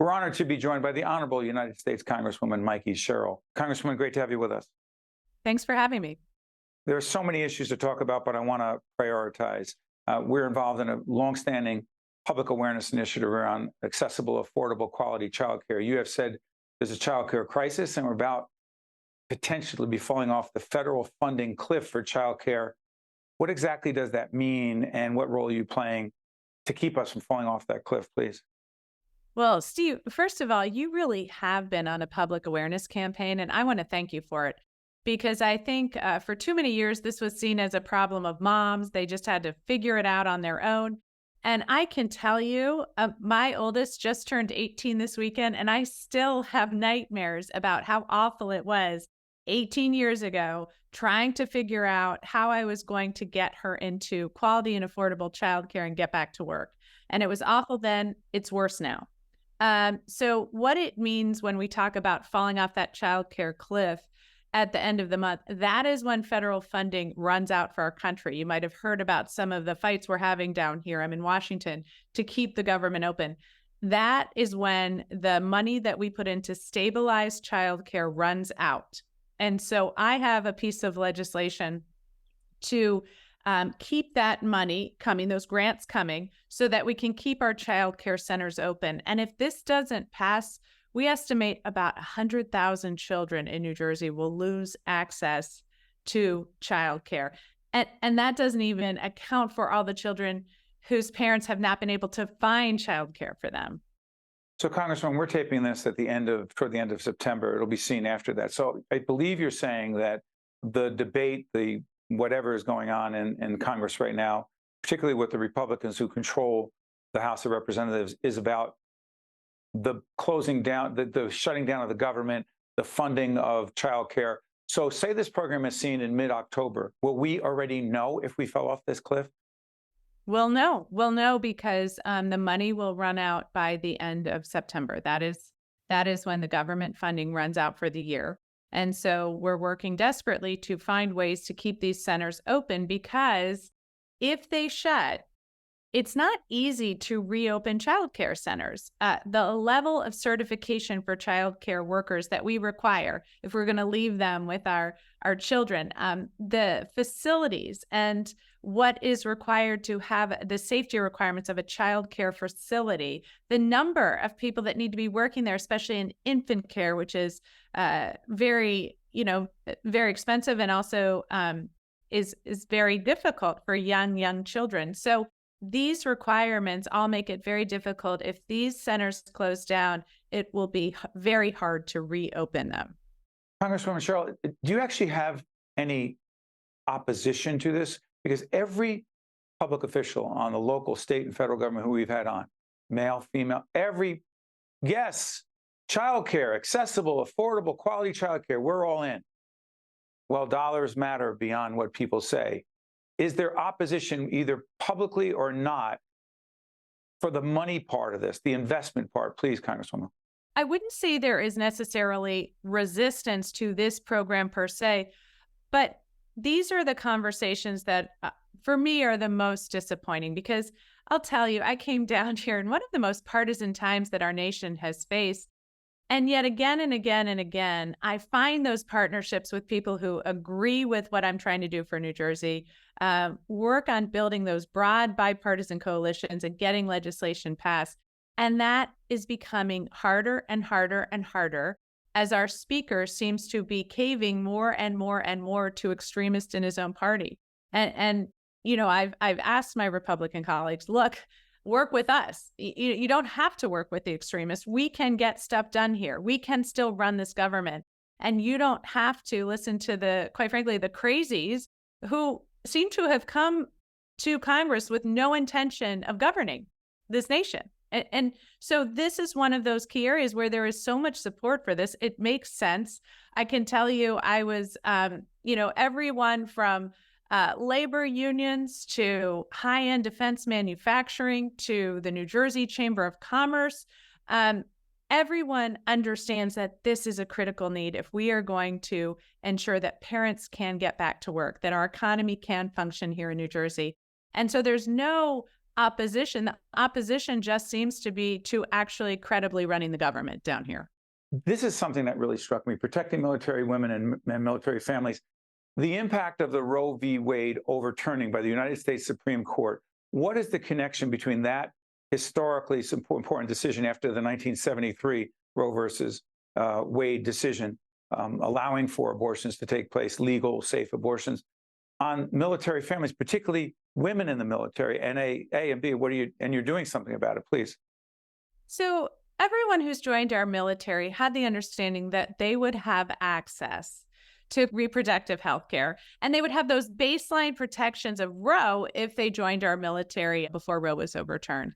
We're honored to be joined by the Honorable United States Congresswoman Mikie Sherrill. Congresswoman, great to have you with us. Thanks for having me. There are so many issues to talk about, but I want to prioritize. We're involved in a longstanding public awareness initiative around accessible, affordable, quality childcare. You have said there's a childcare crisis, and we're about potentially be falling off the federal funding cliff for childcare. What exactly does that mean, and what role are you playing to keep us from falling off that cliff, please? Well, Steve, first of all, you really have been on a public awareness campaign, and I want to thank you for it because I think for too many years, this was seen as a problem of moms. They just had to figure it out on their own. And I can tell you, my oldest just turned 18 this weekend, and I still have nightmares about how awful it was 18 years ago trying to figure out how I was going to get her into quality and affordable childcare and get back to work. And it was awful then. It's worse now. So what it means when we talk about falling off that childcare cliff at the end of the month, that is when federal funding runs out for our country. You might have heard about some of the fights we're having down here. I'm in Washington to keep the government open. That is when the money that we put into stabilized childcare runs out. And so I have a piece of legislation to keep that money coming, those grants coming, so that we can keep our child care centers open. And if this doesn't pass, we estimate about 100,000 children in New Jersey will lose access to child care. And that doesn't even account for all the children whose parents have not been able to find child care for them. So, Congressman, we're taping this toward the end of September. It'll be seen after that. So I believe you're saying that the debate, the whatever is going on in Congress right now, particularly with the Republicans who control the House of Representatives, is about the closing down, the shutting down of the government, the funding of childcare. So say this program is seen in mid-October. Will we already know if we fell off this cliff? We'll know because the money will run out by the end of September. That is when the government funding runs out for the year. And so we're working desperately to find ways to keep these centers open because if they shut, it's not easy to reopen childcare centers. The level of certification for childcare workers that we require, if we're going to leave them with our children, the facilities and what is required to have the safety requirements of a childcare facility, the number of people that need to be working there, especially in infant care, which is very expensive and also is very difficult for young children. So these requirements all make it very difficult. If these centers close down, it will be very hard to reopen them. Congresswoman Sherrill, do you actually have any opposition to this? Because every public official on the local, state, and federal government who we've had on, male, female, yes, childcare, accessible, affordable, quality childcare, we're all in. Well, dollars matter beyond what people say. Is there opposition, either publicly or not, for the money part of this, the investment part? Please, Congresswoman. I wouldn't say there is necessarily resistance to this program per se, but these are the conversations that, for me, are the most disappointing because I'll tell you, I came down here in one of the most partisan times that our nation has faced. And yet again and again and again, I find those partnerships with people who agree with what I'm trying to do for New Jersey, work on building those broad bipartisan coalitions and getting legislation passed. And that is becoming harder and harder and harder as our speaker seems to be caving more and more and more to extremists in his own party. And I've asked my Republican colleagues, look, work with us. You don't have to work with the extremists. We can get stuff done here. We can still run this government. And you don't have to listen to quite frankly, the crazies who seem to have come to Congress with no intention of governing this nation. And so this is one of those key areas where there is so much support for this. It makes sense. I can tell you, I was, everyone from labor unions to high-end defense manufacturing to the New Jersey Chamber of Commerce. Everyone understands that this is a critical need if we are going to ensure that parents can get back to work, that our economy can function here in New Jersey. And so there's no opposition. The opposition just seems to be to actually credibly running the government down here. This is something that really struck me, protecting military women and military families. The impact of the Roe v. Wade overturning by the United States Supreme Court. What is the connection between that historically important decision after the 1973 Roe versus Wade decision, allowing for abortions to take place, legal, safe abortions, on military families, particularly women in the military? And A and B, and you're doing something about it, please. So everyone who's joined our military had the understanding that they would have access to reproductive health care, and they would have those baseline protections of Roe if they joined our military before Roe was overturned.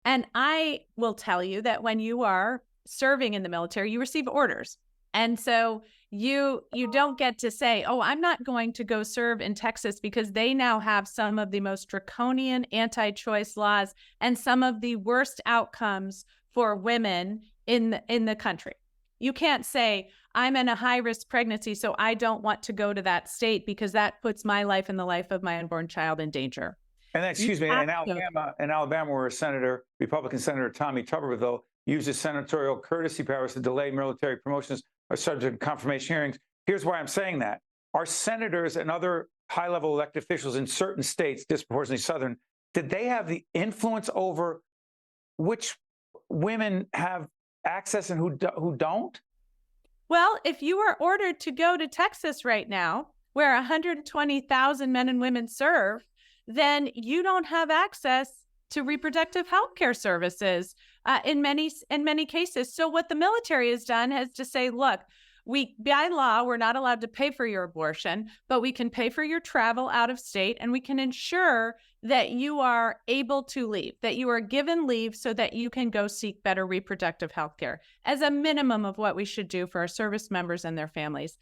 And I will tell you that when you are serving in the military, you receive orders. And so you don't get to say, oh, I'm not going to go serve in Texas because they now have some of the most draconian anti-choice laws and some of the worst outcomes for women in the country. You can't say, I'm in a high-risk pregnancy, so I don't want to go to that state because that puts my life and the life of my unborn child in danger. And excuse me, in Alabama, where Republican Senator Tommy Tuberville uses senatorial courtesy powers to delay military promotions are subject to confirmation hearings. Here's why I'm saying that. Our senators and other high-level elected officials in certain states, disproportionately Southern, did they have the influence over which women have access and who don't? Well, if you are ordered to go to Texas right now, where 120,000 men and women serve, then you don't have access to reproductive health care services in many cases. So what the military has done is to say, look, by law, we're not allowed to pay for your abortion, but we can pay for your travel out of state, and we can ensure that you are able to leave, that you are given leave so that you can go seek better reproductive health care as a minimum of what we should do for our service members and their families.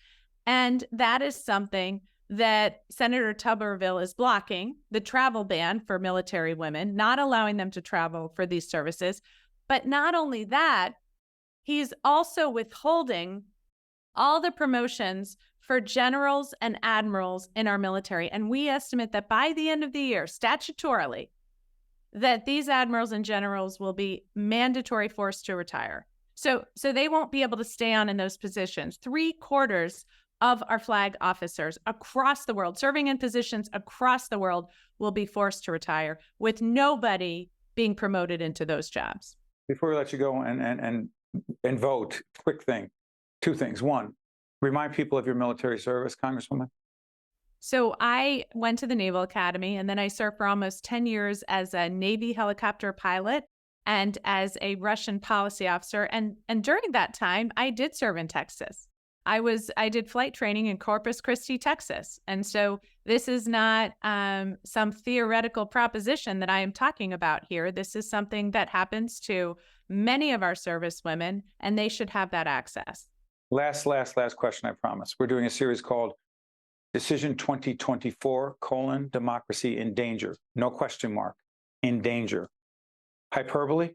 And that is something that Senator Tuberville is blocking, the travel ban for military women, not allowing them to travel for these services. But not only that, he's also withholding all the promotions for generals and admirals in our military. And we estimate that by the end of the year, statutorily, that these admirals and generals will be mandatory forced to retire. So they won't be able to stay on in those positions. 3/4 of our flag officers across the world, serving in positions across the world, will be forced to retire with nobody being promoted into those jobs. Before we let you go and vote, quick thing, two things. One, remind people of your military service, Congresswoman. So I went to the Naval Academy, and then I served for almost 10 years as a Navy helicopter pilot and as a Russian policy officer. And during that time, I did serve in Texas. I did flight training in Corpus Christi, Texas. And so this is not some theoretical proposition that I am talking about here. This is something that happens to many of our service women, and they should have that access. Last question, I promise. We're doing a series called Decision 2024, Democracy in Danger. No question mark, in danger. Hyperbole?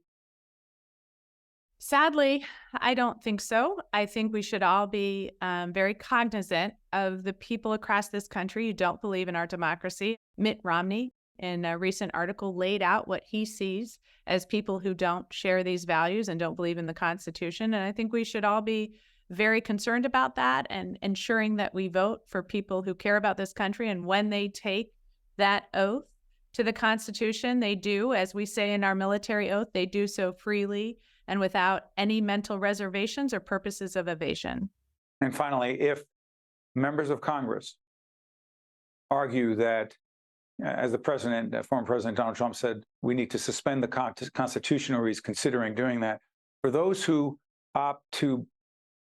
Sadly, I don't think so. I think we should all be very cognizant of the people across this country who don't believe in our democracy. Mitt Romney, in a recent article, laid out what he sees as people who don't share these values and don't believe in the Constitution. And I think we should all be very concerned about that and ensuring that we vote for people who care about this country. And when they take that oath to the Constitution, they do, as we say in our military oath, they do so freely and without any mental reservations or purposes of evasion. And finally, if members of Congress argue that, as the president, former President Donald Trump said, we need to suspend the Constitution, or he's considering doing that, for those who opt to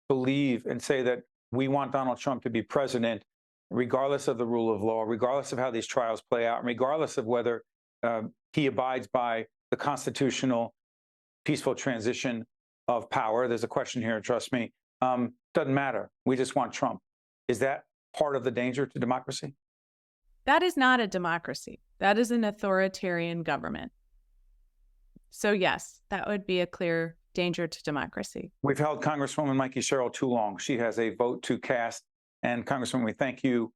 believe and say that we want Donald Trump to be president, regardless of the rule of law, regardless of how these trials play out, and regardless of whether he abides by the constitutional peaceful transition of power. There's a question here, trust me. Doesn't matter. We just want Trump. Is that part of the danger to democracy? That is not a democracy. That is an authoritarian government. So yes, that would be a clear danger to democracy. We've held Congresswoman Mikie Sherrill too long. She has a vote to cast. And Congresswoman, we thank you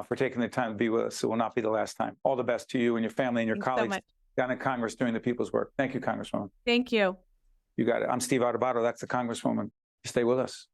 for taking the time to be with us. It will not be the last time. All the best to you and your family and your colleagues. So much. down in Congress doing the people's work. Thank you, Congresswoman. Thank you. You got it. I'm Steve Adubato. That's the Congresswoman. Stay with us.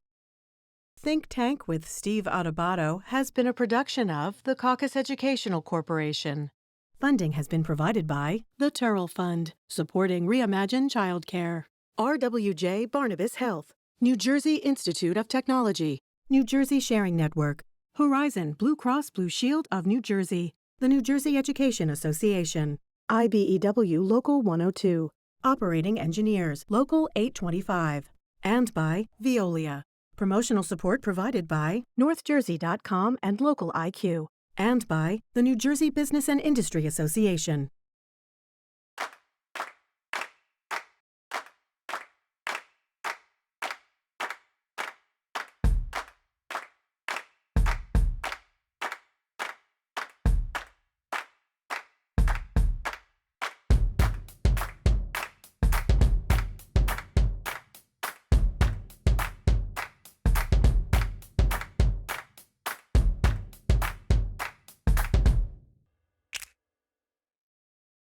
Think Tank with Steve Adubato has been a production of the Caucus Educational Corporation. Funding has been provided by the Turrell Fund, supporting Reimagine Childcare, RWJ Barnabas Health, New Jersey Institute of Technology, New Jersey Sharing Network, Horizon Blue Cross Blue Shield of New Jersey, the New Jersey Education Association, IBEW Local 102, Operating Engineers Local 825, and by Veolia. Promotional support provided by NorthJersey.com and Local IQ, and by the New Jersey Business and Industry Association.